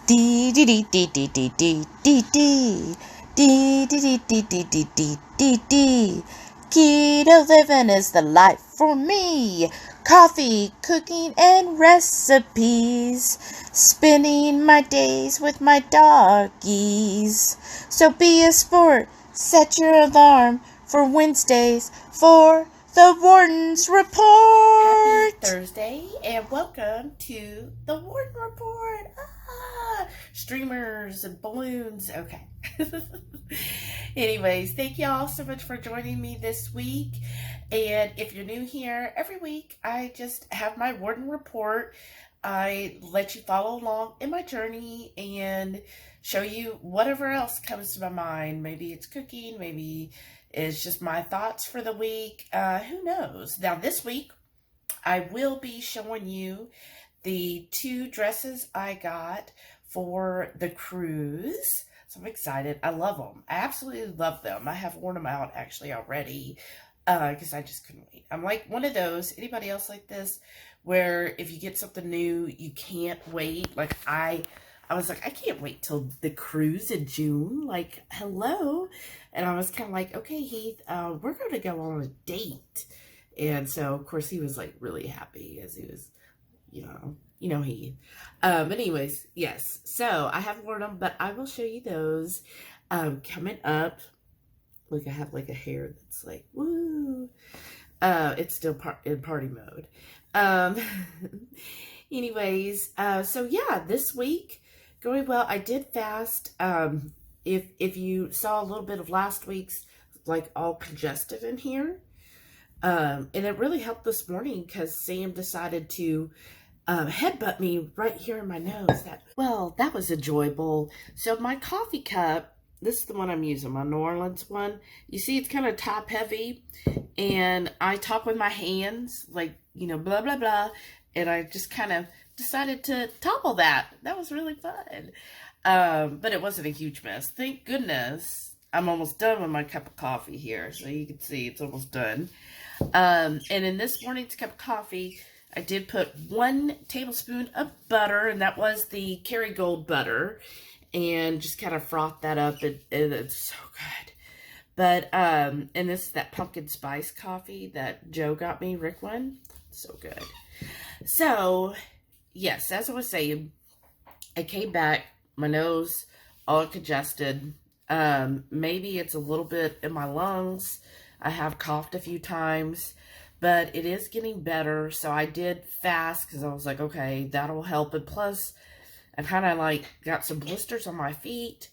Dee dee dee dee dee dee dee dee dee dee dee dee dee dee dee dee dee. Keto living is the life for me. Coffee, cooking, and recipes. Spending my days with my doggies. So be a sport. Set your alarm for Wednesdays for the Warden's Report. Happy Thursday and welcome to the Warden Report. Streamers and balloons. Okay. Anyways, thank y'all so much for joining me this week. And if you're new here, every week I just have my Warden Report. I let you follow along in my journey and show you whatever else comes to my mind. Maybe it's cooking, maybe it's just my thoughts for the week. Who knows? Now this week, I will be showing you the 2 dresses I got for the cruise. So I'm excited. I love them. I absolutely love them. I have worn them out actually already because I just couldn't wait. I'm like one of those, anybody else like this, where if you get something new, you can't wait. Like I was like, I can't wait till the cruise in June. Like, hello. And I was kind of like, okay, Heath, we're going to go on a date. And so, of course, he was like really happy as he was, Heath. But anyways, yes. So I haven't worn them, but I will show you those coming up. Look, I have like a hair that's like, woo. It's still in party mode. Anyways, so yeah, this week going well. I did fast. If you saw a little bit of last week's, like all congested in here, and it really helped this morning because Sam decided to headbutt me right here in my nose. That was enjoyable. So my coffee cup. This is the one I'm using, my New Orleans one. You see, it's kind of top heavy, and I talk with my hands, like, blah, blah, blah, and I just kind of decided to topple that. That was really fun, but it wasn't a huge mess. Thank goodness I'm almost done with my cup of coffee here, so you can see it's almost done. And in this morning's cup of coffee, I did put 1 tablespoon of butter, and that was the Kerrygold butter, and just kind of froth that up, and it's so good. But, and this is that pumpkin spice coffee that Joe got me, Rick one. So good. So, yes, as I was saying, I came back, my nose all congested. Maybe it's a little bit in my lungs. I have coughed a few times, but it is getting better. So I did fast because I was like, okay, that'll help. And plus, I kind of like got some blisters on my feet.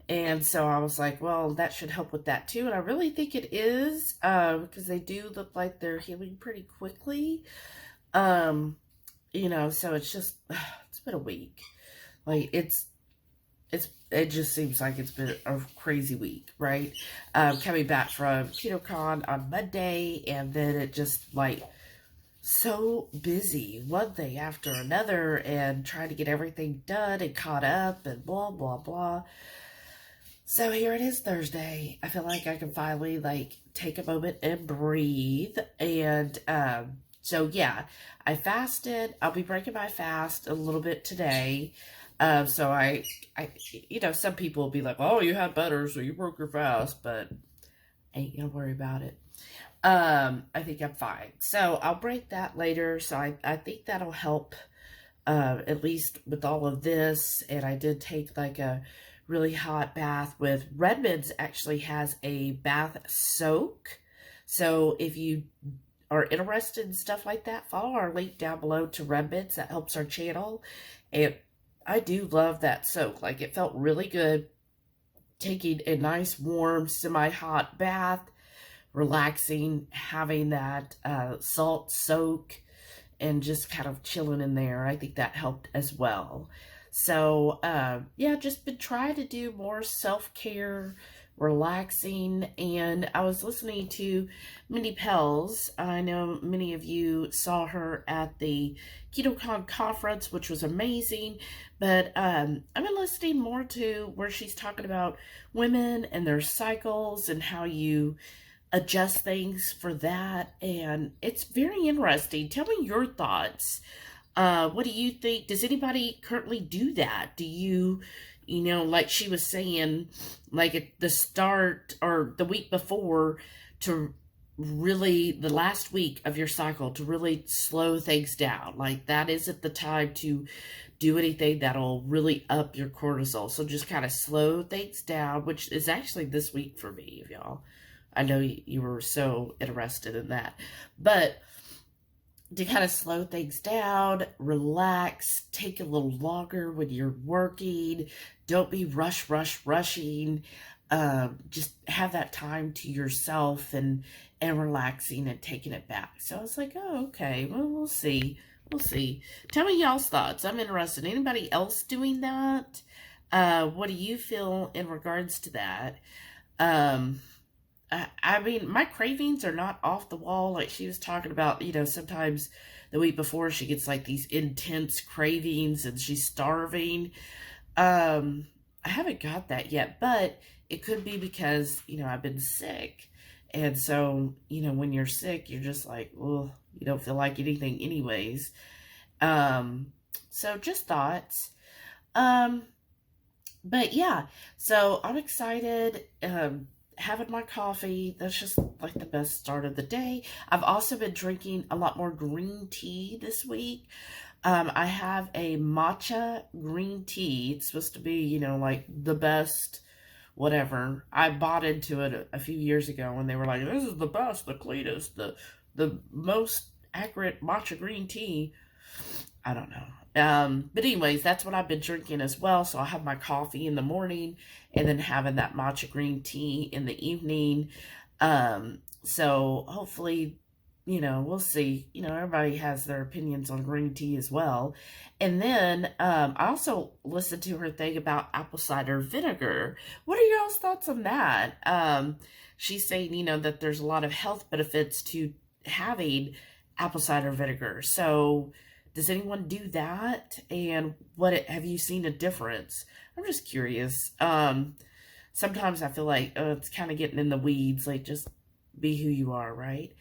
And so I was like, well, that should help with that too. And I really think it is, because they do look like they're healing pretty quickly. So it's just, it's been a week. Like it just seems like it's been a crazy week, right? Coming back from KetoCon on Monday, and then it just like so busy one thing after another, and trying to get everything done and caught up and blah blah blah. So here it is, Thursday. I feel like I can finally like take a moment and breathe. And so yeah, I fasted. I'll be breaking my fast a little bit today. So I some people will be like, oh, you had butter, so you broke your fast, but I ain't gonna worry about it. I think I'm fine. So I'll break that later. So I think that'll help, at least with all of this. And I did take like a really hot bath with Redmond's. Actually has a bath soak. So if you are interested in stuff like that, follow our link down below to Redmond's. That helps our channel. And I do love that soak. Like, it felt really good taking a nice warm semi-hot bath, relaxing, having that salt soak, and just kind of chilling in there. I think that helped as well. So yeah, just been trying to do more self-care, relaxing. And I was listening to Mindy Pels. I know many of you saw her at the KetoCon conference, which was amazing. But I've been listening more to where she's talking about women and their cycles and how you adjust things for that. And it's very interesting. Tell me your thoughts What do you think? Does anybody currently do that? Do you, like she was saying, like at the start or the week before, to really, the last week of your cycle, to really slow things down? Like that isn't the time to do anything that'll really up your cortisol. So just kind of slow things down, which is actually this week for me, y'all. I know you were so interested in that. But to kind of slow things down, relax, take a little longer when you're working. Don't be rushing. Just have that time to yourself and relaxing and taking it back. So I was like, oh, okay, well, we'll see. We'll see. Tell me y'all's thoughts. I'm interested. Anybody else doing that? What do you feel in regards to that? I mean, my cravings are not off the wall. Like she was talking about, sometimes the week before she gets like these intense cravings and she's starving. I haven't got that yet, but it could be because, I've been sick. And so, when you're sick, you're just like, well, you don't feel like anything anyways. So just thoughts. But yeah, so I'm excited. Having my coffee, that's just like the best start of the day. I've also been drinking a lot more green tea this week. I have a matcha green tea. It's supposed to be, like the best, whatever. I bought into it a few years ago when they were like, this is the best, the cleanest, the most accurate matcha green tea. I don't know. But anyways, that's what I've been drinking as well. So I'll have my coffee in the morning and then having that matcha green tea in the evening. So hopefully, we'll see. Everybody has their opinions on green tea as well. And then I also listened to her thing about apple cider vinegar. What are y'all's thoughts on that? She's saying, that there's a lot of health benefits to having apple cider vinegar. So does anyone do that? And have you seen a difference? I'm just curious. Sometimes I feel like it's kind of getting in the weeds. Like, just be who you are, right?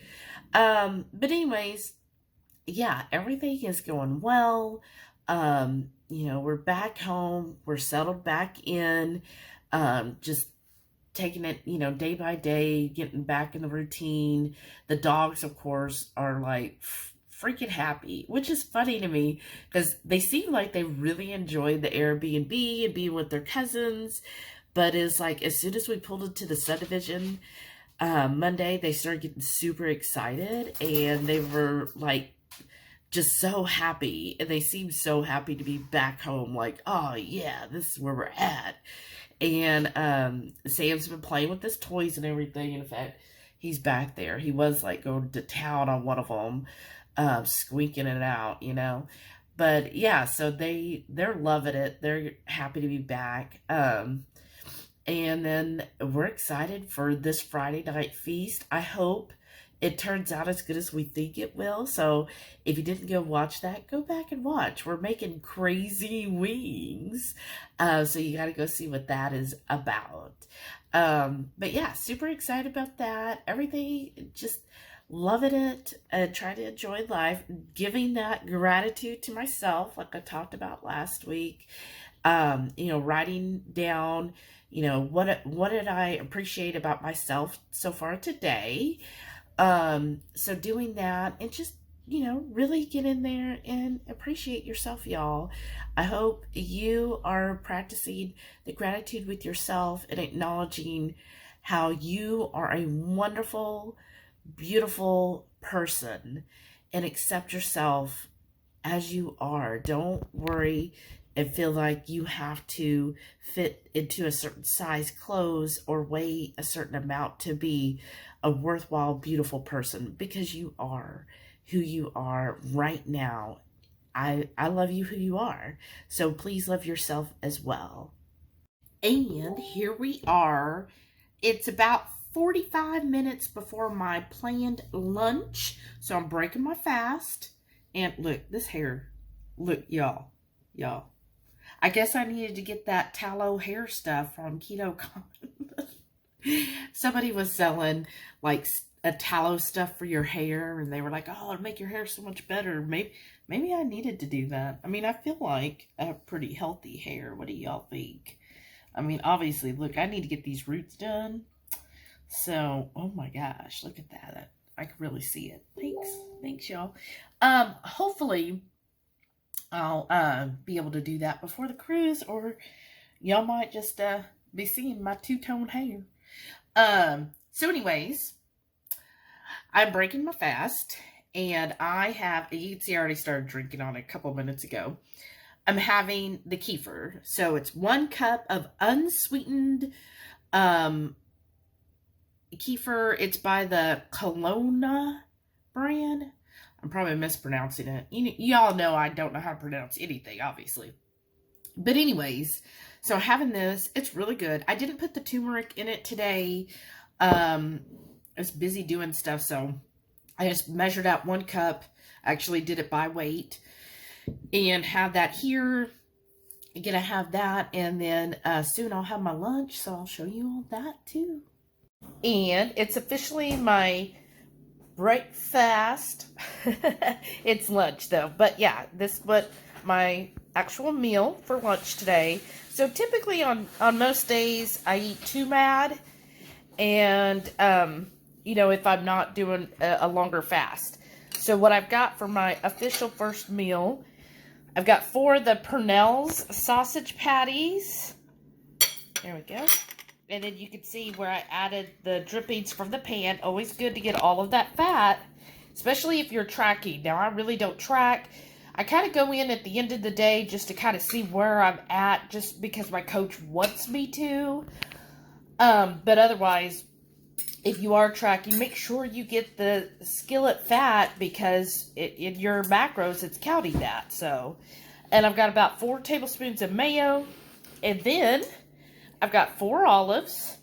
But anyways, yeah, everything is going well. We're back home. We're settled back in. Just taking it, day by day, getting back in the routine. The dogs, of course, are like freaking happy, which is funny to me because they seem like they really enjoyed the Airbnb and being with their cousins. But it's like as soon as we pulled into the subdivision Monday, they started getting super excited and they were like just so happy, and they seemed so happy to be back home. Like, oh yeah, this is where we're at. And Sam's been playing with his toys and everything. In fact, he's back there. He was like going to town on one of them. Squeaking it out, but yeah, so they're loving it. They're happy to be back. And then we're excited for this Friday night feast. I hope it turns out as good as we think it will. So if you didn't go watch that, go back and watch. We're making crazy wings. So you got to go see what that is about. But yeah, super excited about that. Everything, just loving it, trying to enjoy life, giving that gratitude to myself, like I talked about last week. Writing down, what did I appreciate about myself so far today. So doing that and just, really get in there and appreciate yourself, y'all. I hope you are practicing the gratitude with yourself and acknowledging how you are a wonderful, beautiful person and accept yourself as you are. Don't worry and feel like you have to fit into a certain size clothes or weigh a certain amount to be a worthwhile, beautiful person, because you are who you are right now. I love you who you are. So please love yourself as well. And here we are. It's about 45 minutes before my planned lunch. So I'm breaking my fast. And look, this hair. Look, y'all. I guess I needed to get that tallow hair stuff from Keto Krack'd. Somebody was selling like a tallow stuff for your hair, and they were like, oh, it'll make your hair so much better. Maybe I needed to do that. I mean, I feel like I have pretty healthy hair. What do y'all think? I mean, obviously, look, I need to get these roots done. So, oh my gosh, look at that. I can really see it. Thanks, y'all. Hopefully, I'll be able to do that before the cruise, or y'all might just be seeing my two-tone hair. So anyways, I'm breaking my fast, and I have, you can see I already started drinking on it a couple minutes ago. I'm having the kefir. So it's 1 cup of unsweetened kefir. It's by the Kelowna brand. I'm probably mispronouncing it. Y'all know I don't know how to pronounce anything, obviously. But anyways, so having this, it's really good. I didn't put the turmeric in it today. I was busy doing stuff, so I just measured out 1 cup. I actually did it by weight. And have that here. I'm gonna have that, and then soon I'll have my lunch, so I'll show you all that too. And it's officially my breakfast. It's lunch though, but yeah, this is what my actual meal for lunch today. So typically on most days I eat 2 mad, and you know, if I'm not doing a longer fast. So what I've got for my official first meal, I've got 4 of the Purnell's sausage patties. There we go. And then you can see where I added the drippings from the pan. Always good to get all of that fat, especially if you're tracking. Now, I really don't track. I kind of go in at the end of the day just to kind of see where I'm at, just because my coach wants me to. But otherwise, if you are tracking, make sure you get the skillet fat, because in your macros, it's counting that. So, and I've got about 4 tablespoons of mayo, and then I've got 4 olives.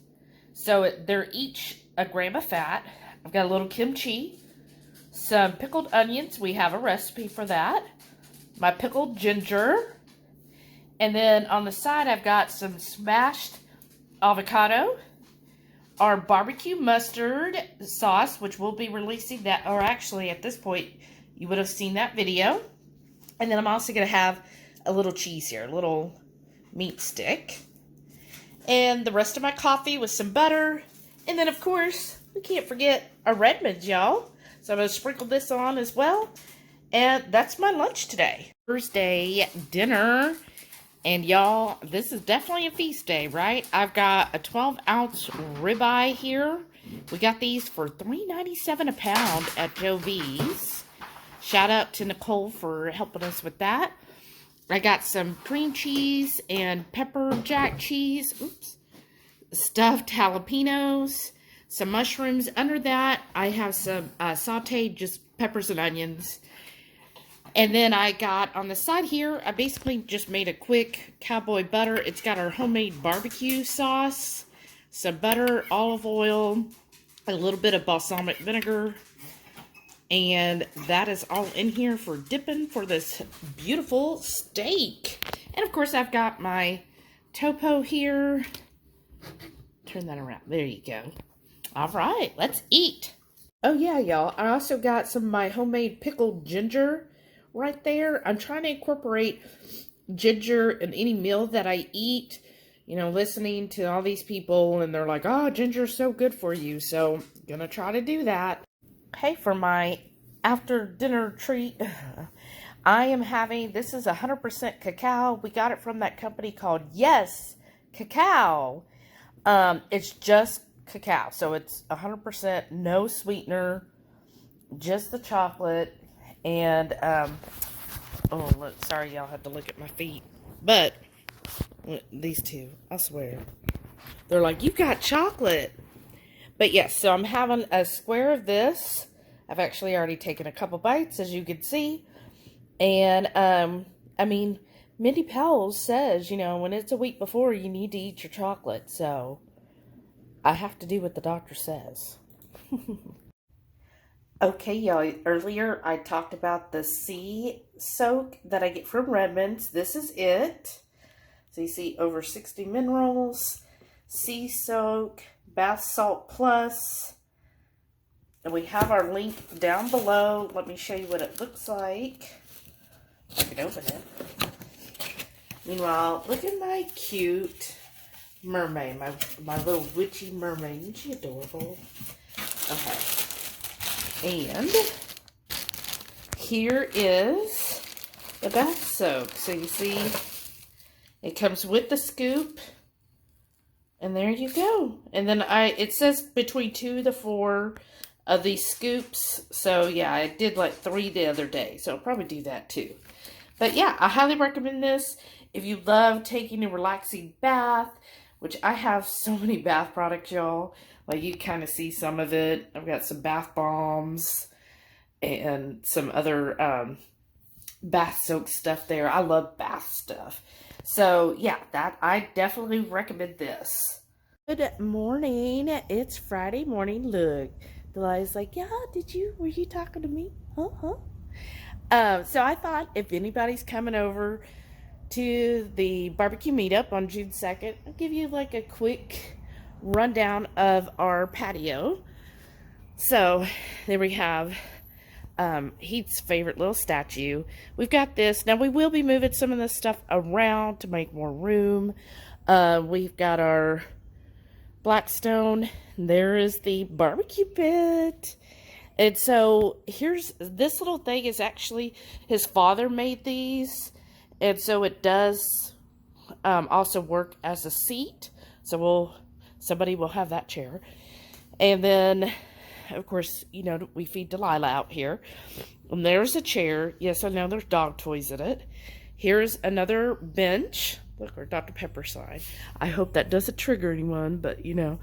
So they're each a gram of fat. I've got a little kimchi, some pickled onions. We have a recipe for that. My pickled ginger. And then on the side, I've got some smashed avocado, our barbecue mustard sauce, which we'll be releasing that, or actually at this point, you would have seen that video. And then I'm also going to have a little cheese here, a little meat stick. And the rest of my coffee with some butter. And then, of course, we can't forget our Redmonds, y'all. So I'm going to sprinkle this on as well. And that's my lunch today. Thursday dinner. And y'all, this is definitely a feast day, right? I've got a 12-ounce ribeye here. We got these for $3.97 a pound at Joe V's. Shout out to Nicole for helping us with that. I got some cream cheese and pepper jack cheese. Oops. Stuffed jalapenos. Some mushrooms. Under that, I have some sauteed just peppers and onions. And then I got on the side here, I basically just made a quick cowboy butter. It's got our homemade barbecue sauce, some butter, olive oil, a little bit of balsamic vinegar. And that is all in here for dipping for this beautiful steak. And of course, I've got my topo here. Turn that around. There you go. All right, let's eat. Oh yeah, y'all. I also got some of my homemade pickled ginger right there. I'm trying to incorporate ginger in any meal that I eat. You know, listening to all these people, and they're like, oh, ginger's so good for you. So, gonna try to do that. Hey, for my after dinner treat, I am having, this is 100% cacao. We got it from that company called Yes Cacao. It's just cacao. So it's 100% no sweetener, just the chocolate. And, oh, look, sorry, y'all had to look at my feet. But, these two, I swear. They're like, you got chocolate. But yes, so I'm having a square of this. I've actually already taken a couple bites, as you can see. And, I mean, Mindy Powell says, you know, when it's a week before, you need to eat your chocolate. So, I have to do what the doctor says. Okay, y'all, earlier I talked about the sea soak that I get from Redmonds. This is it. So you see over 60 minerals, sea soak, bath salt plus. And we have our link down below. Let me show you what it looks like. I can open it. Meanwhile, look at my cute mermaid, my little witchy mermaid. Isn't she adorable? Okay. And here is the bath soak. So you see, it comes with the scoop. And there you go. And then it says between 2 to 4 of these scoops. So yeah, I did like 3 the other day. So I'll probably do that too. But yeah, I highly recommend this. If you love taking a relaxing bath, which I have so many bath products, y'all. Like you kind of see some of it. I've got some bath bombs and some other bath soak stuff there. I love bath stuff. So yeah, I definitely recommend this. Good morning. It's Friday morning. Look, Delilah's like, yeah, were you talking to me? So I thought if anybody's coming over to the barbecue meetup on June 2nd, I'll give you like a quick rundown of our patio. So there we have Heath's favorite little statue. We've got this. Now we will be moving some of this stuff around to make more room. We've got our Blackstone. There is the barbecue pit. And so here's this little thing is actually his father made these. And so it does also work as a seat. So somebody will have that chair. And then, of course, you know, we feed Delilah out here. And there's a chair. Yes, I know there's dog toys in it. Here's another bench. Look, our Dr. Pepper sign. I hope that doesn't trigger anyone, but, you know,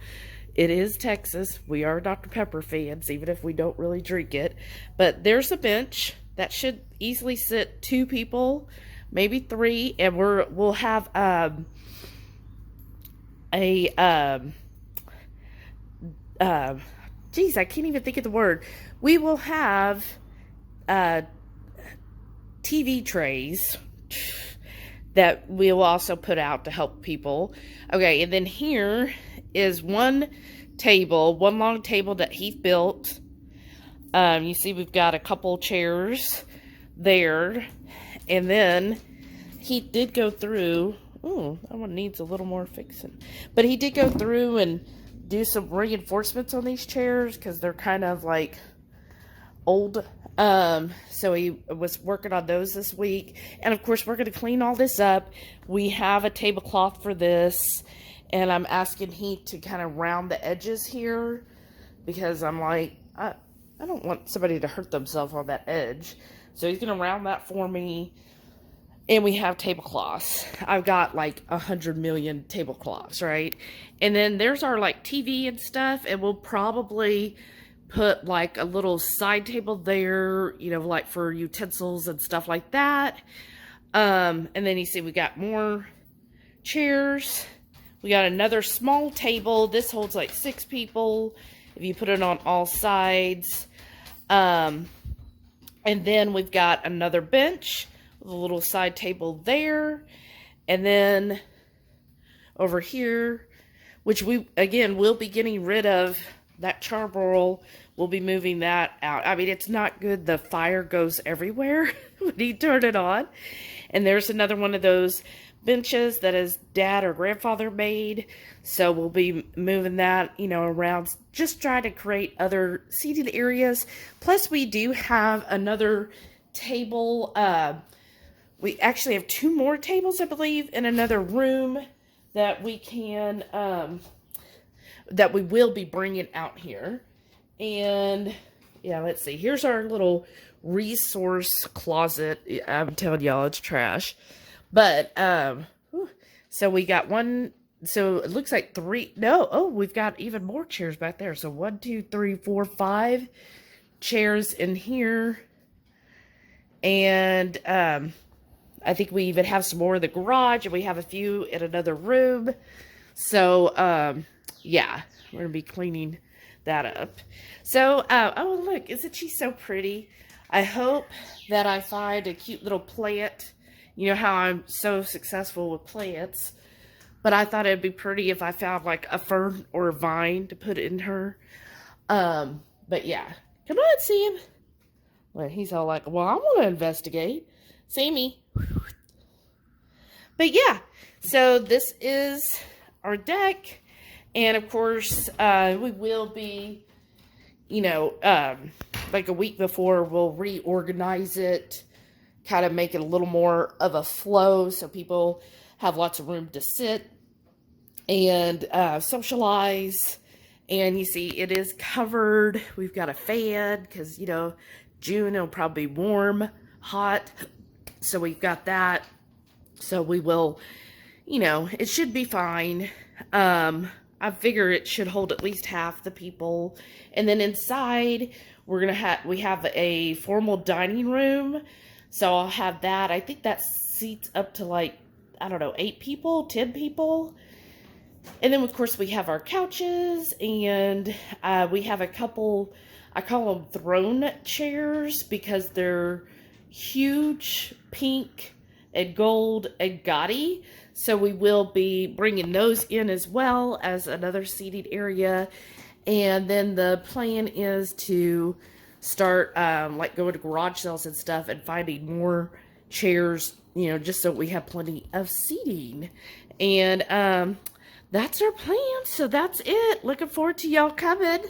it is Texas. We are Dr. Pepper fans, even if we don't really drink it. But there's a bench that should easily sit 2 people, maybe 3, and we'll have geez, I can't even think of the word. We will have TV trays that we'll also put out to help people. Okay, and then here is one long table that he built. You see we've got a couple chairs there. And then he did go through, ooh, that one needs a little more fixing. But he did go through and do some reinforcements on these chairs because they're kind of like old. So he was working on those this week. And of course, we're going to clean all this up. We have a tablecloth for this. And I'm asking Heath to kind of round the edges here because I'm like, I don't want somebody to hurt themselves on that edge. So he's going to round that for me. And we have tablecloths. I've got like 100 million tablecloths, right? And then there's our like TV and stuff. And we'll probably put like a little side table there, you know, like for utensils and stuff like that. And then you see we got more chairs. We got another small table. This holds like 6 people if you put it on all sides. And then we've got another bench with a little side table there. And then over here, which we, again, will be getting rid of that charbroil. We'll be moving that out. I mean, it's not good. The fire goes everywhere when you turn it on. And there's another one of those benches that his dad or grandfather made. So we'll be moving that, you know, around, just trying to create other seating areas. Plus we do have another table. We actually have 2 more tables, I believe, in another room that we can, that we will be bringing out here. And yeah, let's see. Here's our little resource closet. I'm telling y'all, it's trash. But, so we got one, so it looks like 3, no, oh, we've got even more chairs back there. So 1, 2, 3, 4, 5 chairs in here. And, I think we even have some more in the garage, and we have a few in another room. So, yeah, we're going to be cleaning that up. So, oh, look, isn't she so pretty? I hope that I find a cute little plant. You know how I'm so successful with plants. But I thought it'd be pretty if I found like a fern or a vine to put in her. But yeah, come on, Sam. Well, he's all like, well, I want to investigate. Sammy. But yeah, so this is our deck. And of course, we will be, you know, like a week before, we'll reorganize it, kind of make it a little more of a flow so people have lots of room to sit and socialize. And you see, it is covered. We've got a fan because, you know, June it'll probably be warm, hot. So we've got that. So we will, you know, it should be fine. I figure it should hold at least half the people. And then inside, we have a formal dining room. So I'll have that. I think that seats up to like, I don't know, 8 people, 10 people. And then, of course, we have our couches, and we have a couple, I call them throne chairs because they're huge, pink, and gold, and gaudy. So we will be bringing those in as well as another seating area. And then the plan is to start, like, going to garage sales and stuff and finding more chairs, you know, just so we have plenty of seating. And, that's our plan, so that's it. Looking forward to y'all coming.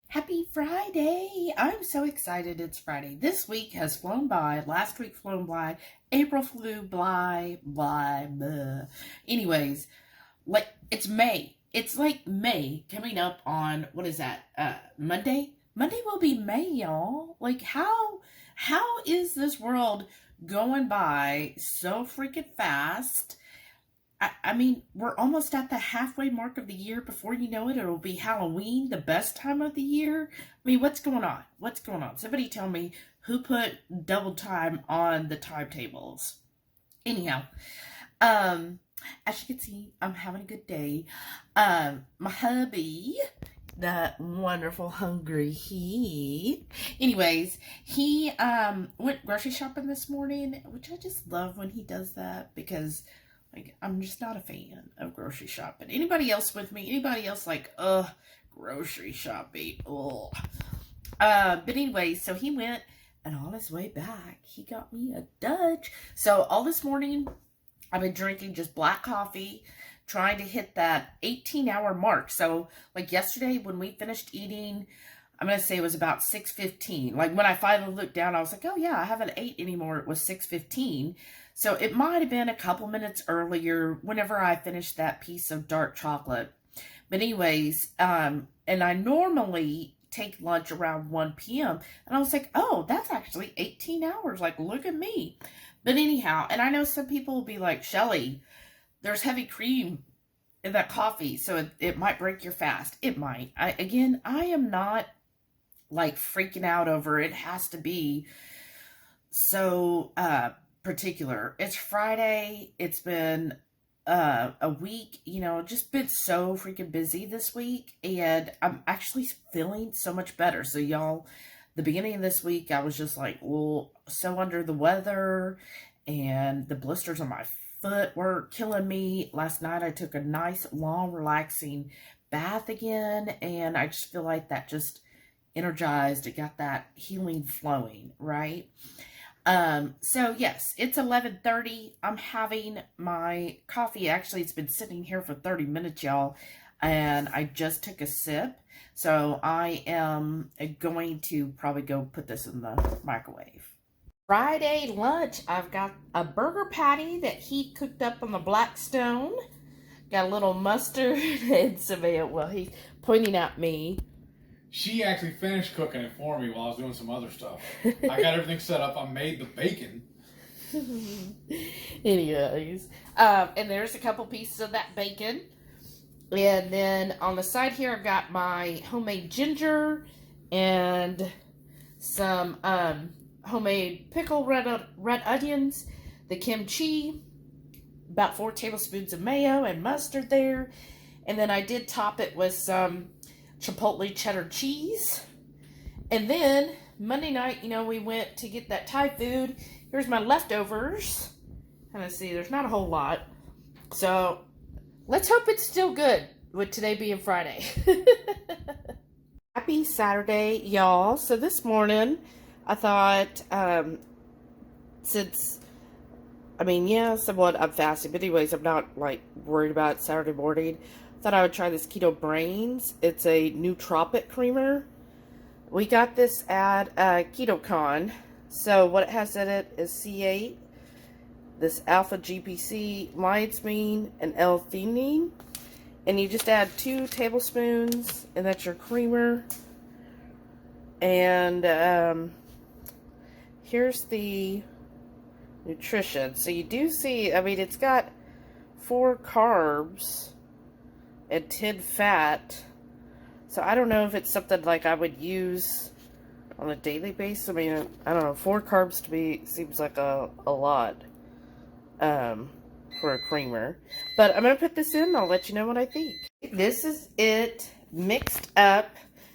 Happy Friday. I'm so excited it's Friday. This week has flown by. Last week flown by. April flew by. Blah. Anyways, like, it's May. It's like May coming up on, what is that, Monday? Monday will be May, y'all. Like, how is this world going by so freaking fast? I mean, we're almost at the halfway mark of the year. Before you know it, it'll be Halloween, the best time of the year. I mean, what's going on? What's going on? Somebody tell me who put double time on the timetables. Anyhow, as you can see, I'm having a good day. My hubby, the wonderful HungryHeath. Anyways, he went grocery shopping this morning, which I just love when he does that because, like, I'm just not a fan of grocery shopping. Anybody else with me? Anybody else like, grocery shopping? Ugh. But anyway, so he went, and on his way back, he got me a Dutch. So all this morning, I've been drinking just black coffee, trying to hit that 18-hour mark. So, like yesterday, when we finished eating, I'm going to say it was about 6:15. Like, when I finally looked down, I was like, oh, yeah, I haven't ate anymore. It was 6:15. So it might have been a couple minutes earlier whenever I finished that piece of dark chocolate. But anyways, and I normally take lunch around 1 p.m. And I was like, oh, that's actually 18 hours. Like, look at me. But anyhow, and I know some people will be like, Shelly, there's heavy cream in that coffee, so it might break your fast. It might. I am not, like, freaking out over it. It has to be so particular. It's Friday. It's been a week, you know, just been so freaking busy this week, and I'm actually feeling so much better. So y'all, the beginning of this week, I was just like, well, so under the weather, and the blisters on my foot were killing me. Last night I took a nice long relaxing bath again, and I just feel like that just energized. It got that healing flowing, right? So yes, it's 11:30. I'm having my coffee. Actually, it's been sitting here for 30 minutes, y'all, and I just took a sip. So I am going to probably go put this in the microwave. Friday lunch, I've got a burger patty that he cooked up on the Blackstone. Got a little mustard and some, well, he's pointing at me. She actually finished cooking it for me while I was doing some other stuff. I got everything set up. I made the bacon. Anyways, and there's a couple pieces of that bacon. And then on the side here, I've got my homemade ginger and some homemade pickled red onions, the kimchi, about 4 tablespoons of mayo and mustard there. And then I did top it with some chipotle cheddar cheese. And then Monday night, you know, we went to get that Thai food. Here's my leftovers. Kind of see, there's not a whole lot. So let's hope it's still good with today being Friday. Happy Saturday, y'all. So this morning, I thought, since, I mean, yeah, somewhat I'm fasting, but anyways, I'm not, like, worried about Saturday morning. I thought I would try this Keto Brains. It's a nootropic creamer. We got this at KetoCon. So what it has in it is C8, this alpha GPC, lion's mane, and L-theanine. And you just add 2 tablespoons, and that's your creamer. And here's the nutrition. So you do see, I mean, it's got 4 carbs and 10 fat. So I don't know if it's something like I would use on a daily basis. I mean, I don't know, 4 carbs to me seems like a lot. For a creamer. But I'm going to put this in. I'll let you know what I think. This is it mixed up.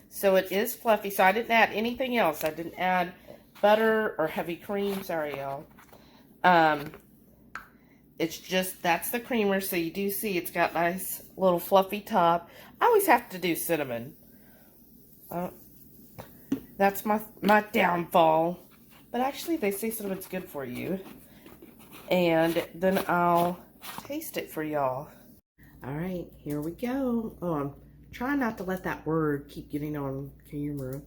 So it is fluffy. So I didn't add anything else. I didn't add butter or heavy cream. Sorry, y'all. It's just, that's the creamer. So you do see it's got nice little fluffy top. I always have to do cinnamon. That's my downfall. But actually, they say cinnamon's good for you. And then I'll taste it for y'all. All right, here we go. Oh, I'm trying not to let that word keep getting on camera.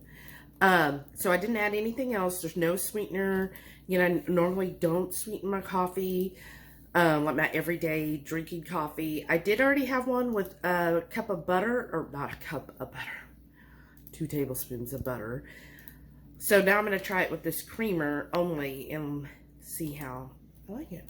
So I didn't add anything else. There's no sweetener. You know, I normally don't sweeten my coffee, like my everyday drinking coffee. I did already have one with a cup of butter, or not a cup of butter, 2 tablespoons of butter. So now I'm going to try it with this creamer only and see how I like it.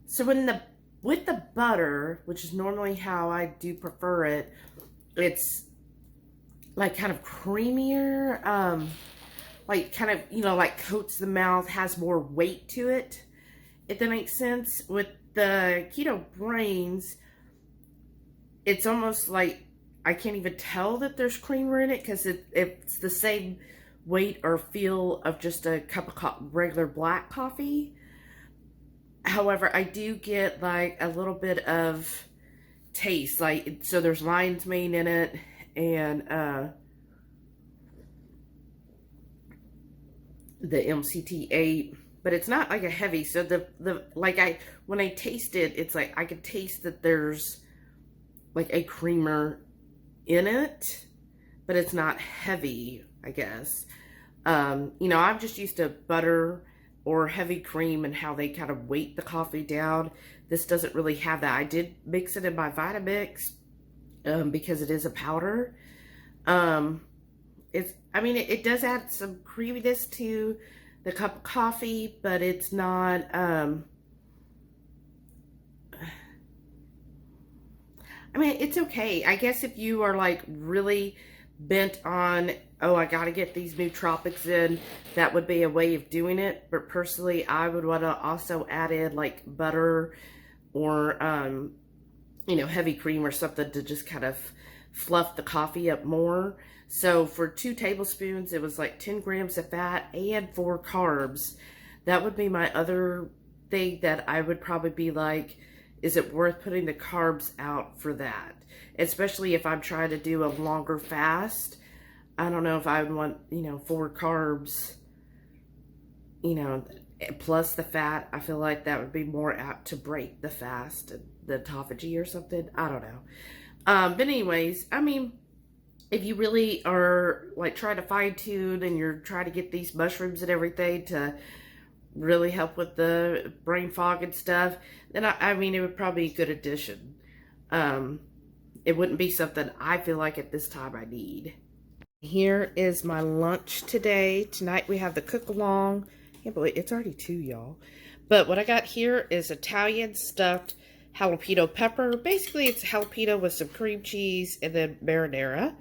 So with the butter, which is normally how I do prefer it, it's like kind of creamier, like kind of, you know, like coats the mouth, has more weight to it, if that makes sense. With the Keto Brains, it's almost like I can't even tell that there's creamer in it, because it's the same weight or feel of just a cup of regular black coffee. However, I do get like a little bit of taste, like, so there's lion's mane in it, and the MCT8, but it's not like a heavy. So when I taste it, it's like I can taste that there's like a creamer in it, but it's not heavy, I guess. You know, I'm just used to butter or heavy cream and how they kind of weight the coffee down. This doesn't really have that. I did mix it in my Vitamix because it is a powder. I mean, it does add some creaminess to the cup of coffee, but it's not, I mean, it's okay. I guess if you are like really bent on, oh, I gotta get these nootropics in, that would be a way of doing it. But personally, I would want to also add in like butter or, you know, heavy cream or something to just kind of fluff the coffee up more. So for 2 tablespoons, it was like 10 grams of fat and 4 carbs. That would be my other thing that I would probably be like, is it worth putting the carbs out for that? Especially if I'm trying to do a longer fast. I don't know if I would want, you know, 4 carbs, you know, plus the fat. I feel like that would be more apt to break the fast, the autophagy or something. I don't know. But anyways, I mean, if you really are like trying to fine tune and you're trying to get these mushrooms and everything to really help with the brain fog and stuff, then I mean, it would probably be a good addition. It wouldn't be something I feel like at this time I need. Here is my lunch today. Tonight we have the cook along. I can't believe it's already 2, y'all. But what I got here is Italian stuffed jalapeno pepper. Basically, it's jalapeno with some cream cheese and then marinara.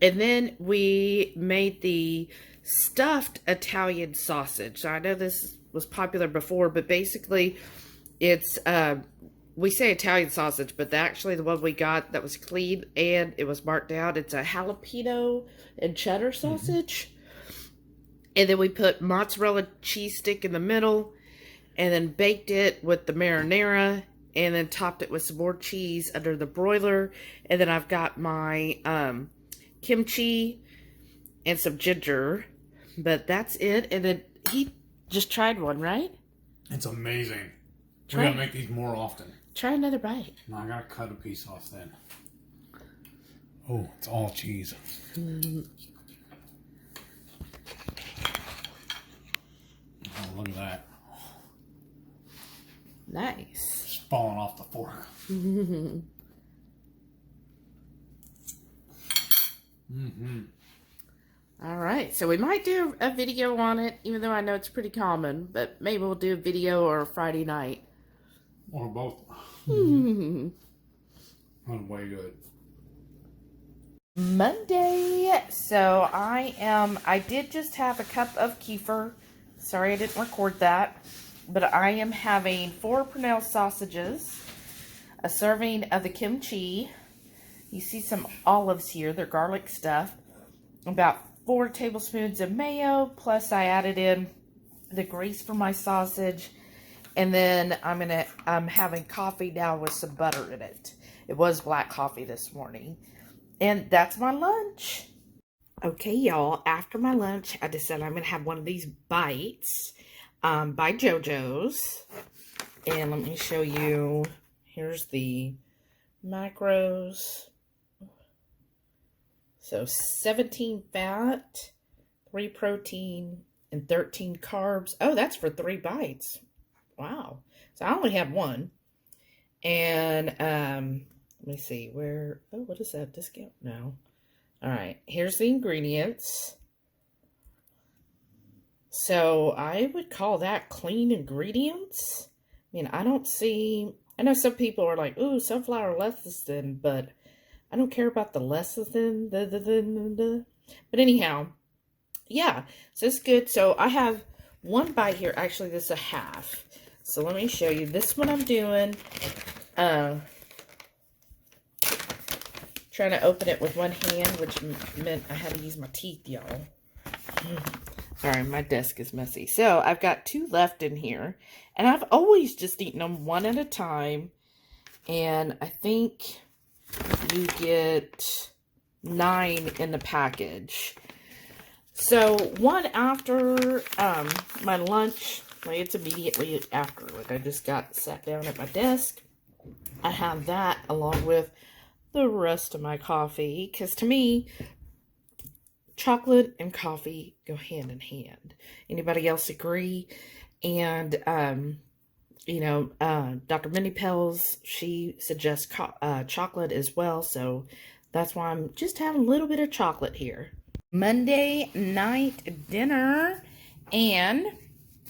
And then we made the stuffed Italian sausage. So I know this was popular before, but basically it's we say Italian sausage, but actually the one we got that was clean and it was marked down, it's a jalapeno and cheddar sausage. And then we put mozzarella cheese stick in the middle and then baked it with the marinara and then topped it with some more cheese under the broiler. And then I've got my kimchi and some ginger, but that's it. And then he just tried one, right? It's amazing. We gotta make these more often. Try another bite. No, I gotta cut a piece off then. Oh, it's all cheese. Oh, look at that. Nice. It's falling off the fork. All right, so we might do a video on it, even though I know it's pretty common, but maybe we'll do a video or a Friday night. Or both. That's way good. Monday. So I did just have a cup of kefir. Sorry I didn't record that. But I am having 4 Pernell sausages, a serving of the kimchi. You see some olives here. They're garlic stuffed. About 4 tablespoons of mayo, plus I added in the grease for my sausage. And then I'm having coffee now with some butter in it. It was black coffee this morning. And that's my lunch. Okay, y'all, after my lunch, I decided I'm going to have one of these bites by JoJo's. And let me show you. Here's the macros. So 17 fat, 3 protein, and 13 carbs. Oh, that's for 3 bites. Wow. So I only have 1. And let me see where. Oh, what is that? Discount? No. All right. Here's the ingredients. So I would call that clean ingredients. I mean, I don't see. I know some people are like, ooh, sunflower lecithin, but I don't care about the lecithin. But anyhow, yeah. So it's good. So I have 1 bite here. Actually, this is a half. So let me show you. This one I'm doing. Trying to open it with 1 hand, which meant I had to use my teeth, y'all. Sorry, my desk is messy. So I've got 2 left in here. And I've always just eaten them 1 at a time. And I think you get 9 in the package. So one after my lunch, like it's immediately after. Like I just sat down at my desk. I have that along with the rest of my coffee. Because to me, chocolate and coffee go hand in hand. Anybody else agree? And, you know, Dr. Minnie Pels, she suggests chocolate as well. So that's why I'm just having a little bit of chocolate here. Monday night dinner. And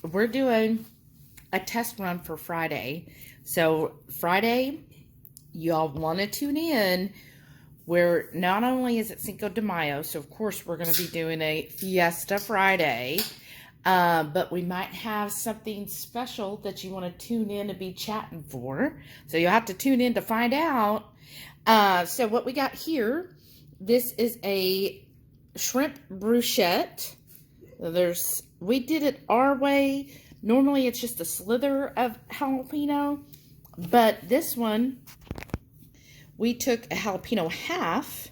we're doing a test run for Friday. So Friday, y'all want to tune in where not only is it Cinco de Mayo, so of course we're going to be doing a Fiesta Friday, but we might have something special that you want to tune in and be chatting for. So you'll have to tune in to find out. So what we got here, this is a shrimp bruschetta. We did it our way. Normally it's just a slither of jalapeno, but this one, we took a jalapeno half,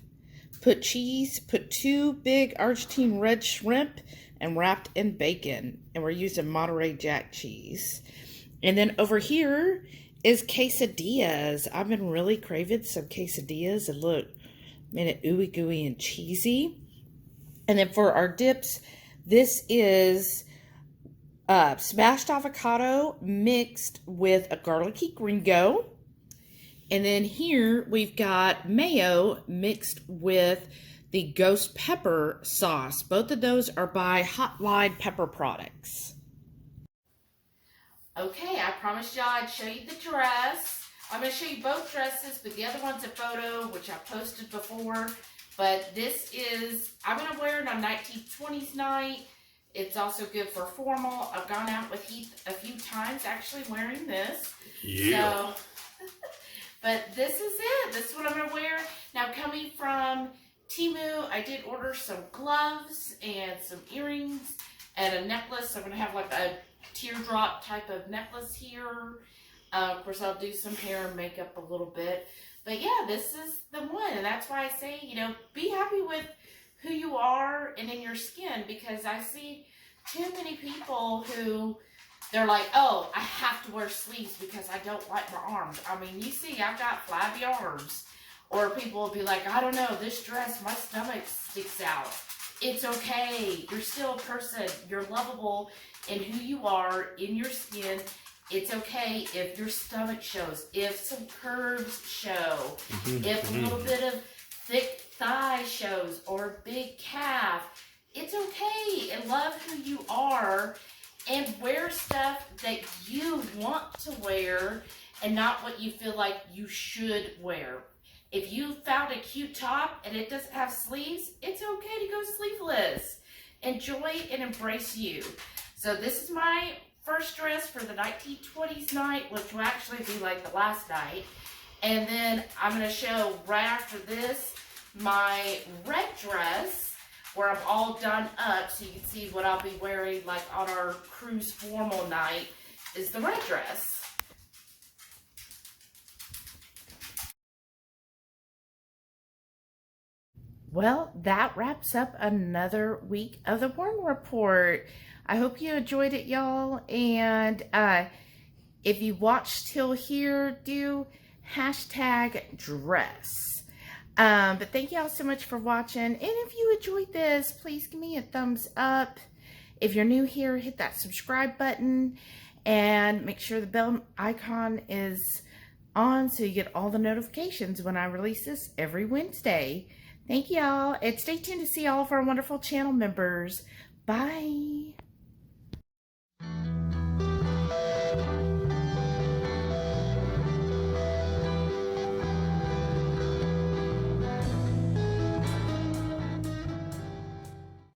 put cheese, put 2 big Argentine red shrimp, and wrapped in bacon. And we're using Monterey Jack cheese. And then over here is quesadillas. I've been really craving some quesadillas. And look, man, it ooey gooey and cheesy. And then for our dips, this is smashed avocado mixed with a garlicky gringo. And then here we've got mayo mixed with the ghost pepper sauce. Both of those are by HotLine pepper products. Okay, I promised y'all I'd show you the dress. I'm going to show you both dresses, but the other one's a photo, which I posted before. But this is, I'm going to wear it on 1920s night. It's also good for formal. I've gone out with Heath a few times actually wearing this. Yeah. So But this is it. This is what I'm going to wear. Now, coming from Temu, I did order some gloves and some earrings and a necklace. So I'm going to have like a teardrop type of necklace here. Of course, I'll do some hair and makeup a little bit. But yeah, this is the one. And that's why I say, you know, be happy with who you are and in your skin. Because I see too many people who, they're like, oh, I have to wear sleeves because I don't like my arms. I mean, you see, I've got flabby arms. Or people will be like, I don't know, this dress, my stomach sticks out. It's okay. You're still a person. You're lovable in who you are, in your skin. It's okay if your stomach shows, if some curves show, if a little bit of thick thigh shows or big calf. It's okay. And love who you are and wear stuff that you want to wear and not what you feel like you should wear. If you found a cute top and it doesn't have sleeves, it's okay to go sleeveless. Enjoy and embrace you. So this is my first dress for the 1920s night, which will actually be like the last night. And then I'm going to show right after this my red dress where I'm all done up so you can see what I'll be wearing like on our cruise formal night is the red dress. Well, that wraps up another week of the Warden Report. I hope you enjoyed it, y'all. And if you watched till here, do #dress. But thank y'all so much for watching. And if you enjoyed this, please give me a thumbs up. If you're new here, hit that subscribe button. And make sure the bell icon is on so you get all the notifications when I release this every Wednesday. Thank y'all, and stay tuned to see all of our wonderful channel members. Bye.